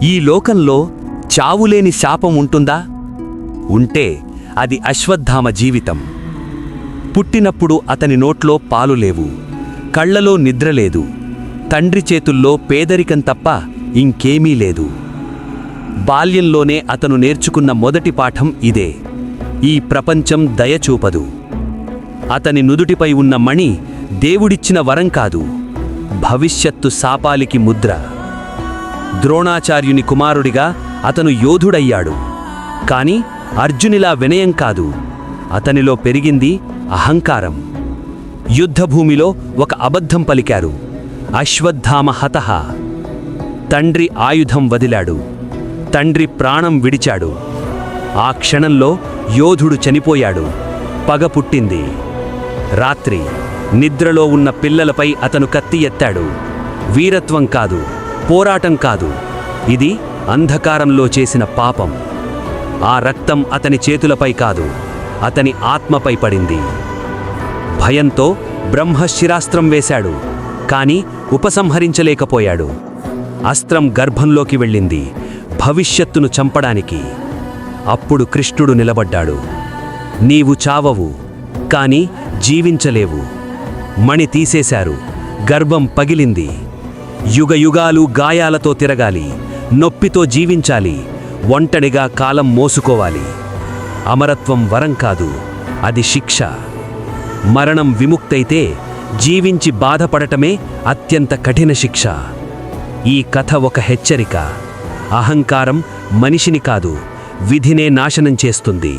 ఈ లోకంలో చావులేని శాపం ఉంటుందా? ఉంటే అది అశ్వత్థామ జీవితం. పుట్టినప్పుడు అతని నోట్లో పాలు లేవు, కళ్లలో నిద్రలేదు, తండ్రి చేతుల్లో పేదరికం తప్ప ఇంకేమీ లేదు. బాల్యంలోనే అతను నేర్చుకున్న మొదటి పాఠం ఇదే: ఈ ప్రపంచం దయచూపదు. అతని నుదుటిపై ఉన్న మణి దేవుడిచ్చిన వరం కాదు, భవిష్యత్తు శాపాలికి ముద్ర. ద్రోణాచార్యుని కుమారుడిగా అతను యోధుడయ్యాడు. కాని అర్జునిలా వినయం కాదు, అతనిలో పెరిగింది అహంకారం. యుద్ధభూమిలో ఒక అబద్ధం పలికారు: అశ్వత్థామ హతః. తండ్రి ఆయుధం వదిలాడు, తండ్రి ప్రాణం విడిచాడు. ఆ క్షణంలో యోధుడు చనిపోయాడు, పగ పుట్టింది. రాత్రి నిద్రలో ఉన్న పిల్లలపై అతను కత్తి ఎత్తాడు. వీరత్వం కాదు, పోరాటం కాదు, ఇది అంధకారంలో చేసిన పాపం. ఆ రక్తం అతని చేతులపై కాదు, అతని ఆత్మపై పడింది. భయంతో బ్రహ్మశిరాస్త్రం వేశాడు, కాని ఉపసంహరించలేకపోయాడు. అస్త్రం గర్భంలోకి వెళ్ళింది, భవిష్యత్తును చంపడానికి. అప్పుడు కృష్ణుడు నిలబడ్డాడు: నీవు చావవు, కాని జీవించలేవు. మణి తీసేశారు, గర్భం పగిలింది. యుగయుగాలు గాయాలతో తిరగాలి, నొప్పితో జీవించాలి, ఒంటడిగా కాలం మోసుకోవాలి. అమరత్వం వరం కాదు, అది శిక్ష. మరణం విముక్తైతే జీవించి బాధపడటమే అత్యంత కఠిన శిక్ష. ఈ కథ ఒక హెచ్చరిక: అహంకారం మనిషిని కాదు, విధినే నాశనం చేస్తుంది.